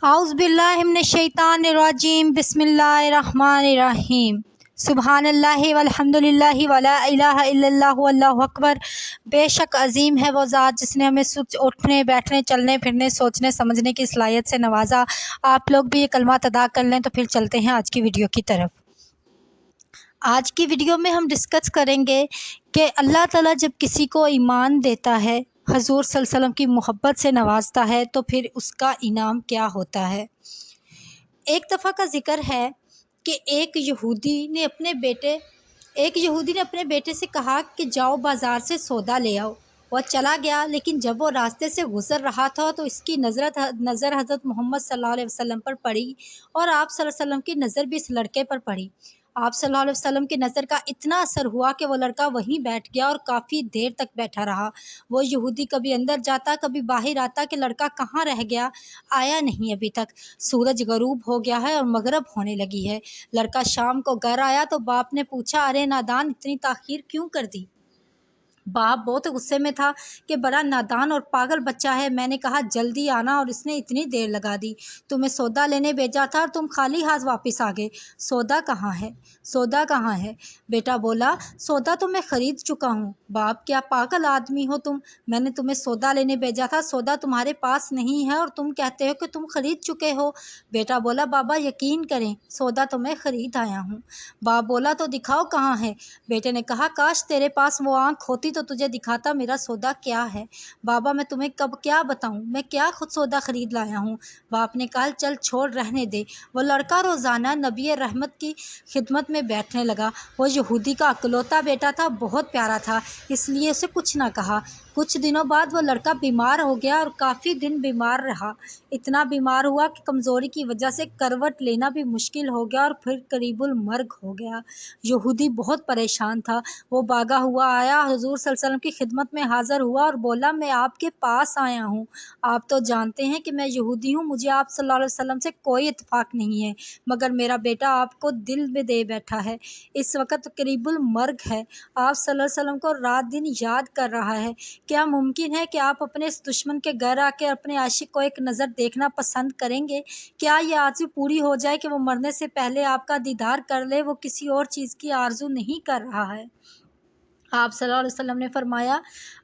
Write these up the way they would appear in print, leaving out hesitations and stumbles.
اعوذ باللہ من الشیطان الرجیم بسم اللہ الرحمن الرحیم سبحان اللہ والحمد للہ ولا الہ الا اللہ واللہ اکبر۔ بے شک عظیم ہے وہ ذات جس نے ہمیں اٹھنے بیٹھنے چلنے پھرنے سوچنے سمجھنے کی صلاحیت سے نوازا۔ آپ لوگ بھی یہ کلمات ادا کر لیں تو پھر چلتے ہیں آج کی ویڈیو کی طرف۔ آج کی ویڈیو میں ہم ڈسکس کریں گے کہ اللہ تعالیٰ جب کسی کو ایمان دیتا ہے، حضور صلی اللہ علیہ وسلم کی محبت سے نوازتا ہے، تو پھر اس کا انعام کیا ہوتا ہے۔ ایک دفعہ کا ذکر ہے کہ ایک یہودی نے اپنے بیٹے سے کہا کہ جاؤ بازار سے سودا لے آؤ۔ وہ چلا گیا، لیکن جب وہ راستے سے گزر رہا تھا تو اس کی نظر حضرت محمد صلی اللہ علیہ وسلم پر پڑی، اور آپ صلی اللہ علیہ وسلم کی نظر بھی اس لڑکے پر پڑی۔ آپ صلی اللہ علیہ وسلم کی نظر کا اتنا اثر ہوا کہ وہ لڑکا وہیں بیٹھ گیا اور کافی دیر تک بیٹھا رہا۔ وہ یہودی کبھی اندر جاتا کبھی باہر آتا کہ لڑکا کہاں رہ گیا، آیا نہیں ابھی تک۔ سورج غروب ہو گیا ہے اور مغرب ہونے لگی ہے۔ لڑکا شام کو گھر آیا تو باپ نے پوچھا، ارے نادان اتنی تاخیر کیوں کر دی؟ باپ بہت غصے میں تھا کہ بڑا نادان اور پاگل بچہ ہے، میں نے کہا جلدی آنا اور اس نے اتنی دیر لگا دی۔ تمہیں سودا لینے بھیجا تھا اور تم خالی ہاتھ واپس آ گئے۔ سودا کہاں ہے؟ بیٹا بولا، سودا تو میں خرید چکا ہوں۔ باپ، کیا پاگل آدمی ہو تم، میں نے تمہیں سودا لینے بھیجا تھا، سودا تمہارے پاس نہیں ہے اور تم کہتے ہو کہ تم خرید چکے ہو۔ بیٹا بولا، بابا یقین کریں، سودا تو میں خرید آیا ہوں۔ باپ بولا، تو دکھاؤ کہاں ہے؟ بیٹے نے کہا، کاش تیرے پاس وہ آنکھ ہوتی تو تجھے دکھاتا میرا سودا کیا ہے۔ بابا، میں تمہیں کب کیا بتاؤں، میں کیا خود سودا خرید لایا ہوں۔ باپ نے کہا، چل چھوڑ، رہنے دے۔ وہ لڑکا روزانہ نبی رحمت کی خدمت میں بیٹھنے لگا۔ وہ یہودی کا اکلوتا بیٹا تھا، بہت پیارا تھا، اس لیے اسے کچھ نہ کہا۔ کچھ دنوں بعد وہ لڑکا بیمار ہو گیا اور کافی دن بیمار رہا۔ اتنا بیمار ہوا کہ کمزوری کی وجہ سے کروٹ لینا بھی مشکل ہو گیا اور پھر قریب المرگ ہو گیا۔ یہودی بہت پریشان تھا۔ وہ بھاگا ہوا آیا، حضور صلی اللہ علیہ وسلم کی خدمت میں حاضر ہوا اور بولا، میں آپ کے پاس آیا ہوں۔ آپ تو جانتے ہیں کہ میں یہودی ہوں، مجھے آپ صلی اللہ علیہ وسلم سے کوئی اتفاق نہیں ہے، مگر میرا بیٹا آپ کو دل میں دے بیٹھا ہے، اس وقت قریب المرگ ہے، آپ صلی اللہ علیہ وسلم کو رات دن یاد کر رہا ہے۔ کیا ممکن ہے کہ آپ اپنے اس دشمن کے گھر آ کے اپنے عاشق کو ایک نظر دیکھنا پسند کریں گے؟ کیا یہ آرزو پوری ہو جائے کہ وہ مرنے سے پہلے آپ کا دیدار کر لے؟ وہ کسی اور چیز کی آرزو نہیں کر رہا ہے۔ آپ صلی اللہ علیہ وسلم نے فرمایا،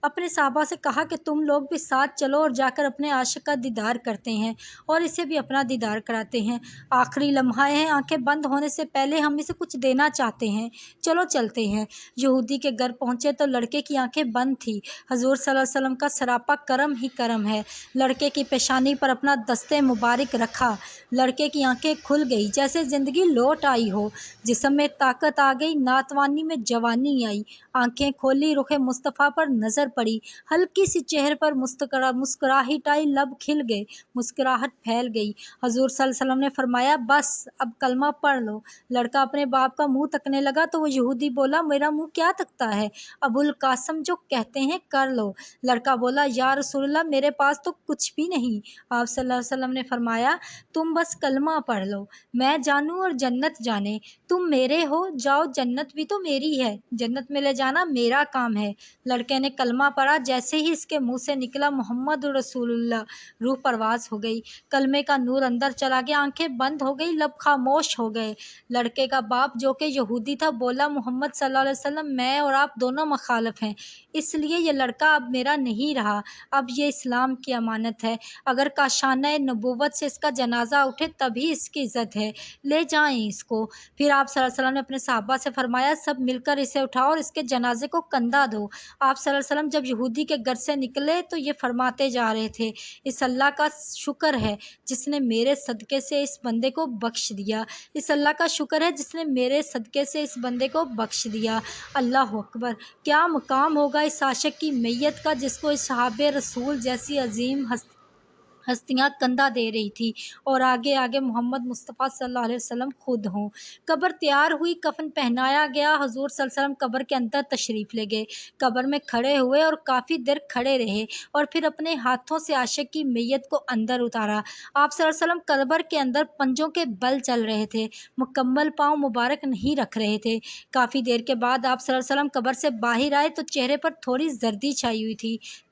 اپنے صحابہ سے کہا کہ تم لوگ بھی ساتھ چلو اور جا کر اپنے عاشق کا دیدار کرتے ہیں اور اسے بھی اپنا دیدار کراتے ہیں۔ آخری لمحہ ہے، آنکھیں بند ہونے سے پہلے ہم اسے کچھ دینا چاہتے ہیں، چلو چلتے ہیں۔ یہودی کے گھر پہنچے تو لڑکے کی آنکھیں بند تھی۔ حضور صلی اللہ علیہ وسلم کا سراپا کرم ہی کرم ہے۔ لڑکے کی پیشانی پر اپنا دست مبارک رکھا، لڑکے کی آنکھیں کھل گئی جیسے زندگی لوٹ آئی ہو، جسم میں طاقت آ گئی، ناتوانی میں جوانی آئی۔ آنکھیں کھولی، رخ مصطفیٰ پر نظر پڑی، ہلکی سی چہرے پر مسکراہٹ آئی، لب کھل گئے، مسکراہٹ پھیل گئی۔ حضور صلی اللہ علیہ وسلم نے فرمایا، بس اب کلمہ پڑھ لو۔ لڑکا اپنے باپ کا منہ تکنے لگا تو وہ یہودی بولا، میرا منہ کیا تکتا ہے، ابو القاسم جو کہتے ہیں کر لو۔ لڑکا بولا، یا رسول اللہ، میرے پاس تو کچھ بھی نہیں۔ آپ صلی اللہ علیہ وسلم نے فرمایا، تم بس کلمہ پڑھ لو، میں جانوں اور جنت جانے، تم میرے ہو، جاؤ، جنت بھی تو میری ہے، جنت میں لے جانا میرا کام ہے۔ لڑکے نے کلمہ پڑھا، جیسے ہی اس کے منہ سے نکلا محمد رسول اللہ، روح پرواز ہو گئی، کلمے کا نور اندر چلا گیا، آنکھیں بند ہو گئی، لب خاموش ہو گئے۔ لڑکے کا باپ جو کہ یہودی تھا بولا، محمد صلی اللہ علیہ وسلم، میں اور آپ دونوں مخالف ہیں، اس لیے یہ لڑکا اب میرا نہیں رہا، اب یہ اسلام کی امانت ہے، اگر کاشانہ نبوت سے اس کا جنازہ اٹھے تبھی اس کی عزت ہے، لے جائیں اس کو۔ پھر آپ صلی اللہ علیہ وسلم نے اپنے صحابہ سے فرمایا، سب مل کر اسے اٹھاؤ اور اس کے جنازے کو کندھا دو۔ آپ صلی اللہ علیہ وسلم جب یہودی کے گھر سے نکلے تو یہ فرماتے جا رہے تھے، اس اللہ کا شکر ہے جس نے میرے صدقے سے اس بندے کو بخش دیا، اس اللہ کا شکر ہے جس نے میرے صدقے سے اس بندے کو بخش دیا۔ اللہ اکبر! کیا مقام ہوگا اس عاشق کی میت کا جس کو اس صحابہ رسول جیسی عظیم ہستیاں کندھا دے رہی تھی، اور آگے آگے محمد مصطفیٰ صلی اللہ علیہ وسلم خود ہوں۔ قبر تیار ہوئی، کفن پہنایا گیا، حضور صلی اللہ علیہ وسلم قبر کے اندر تشریف لے گئے، قبر میں کھڑے ہوئے اور کافی دیر کھڑے رہے اور پھر اپنے ہاتھوں سے عاشق کی میت کو اندر اتارا۔ آپ صلی اللہ علیہ وسلم قبر کے اندر پنجوں کے بل چل رہے تھے، مکمل پاؤں مبارک نہیں رکھ رہے تھے۔ کافی دیر کے بعد آپ صلی اللہ علیہ وسلم قبر سے باہر آئے تو چہرے پر تھوڑی زردی چھائی ہوئی تھی،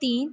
3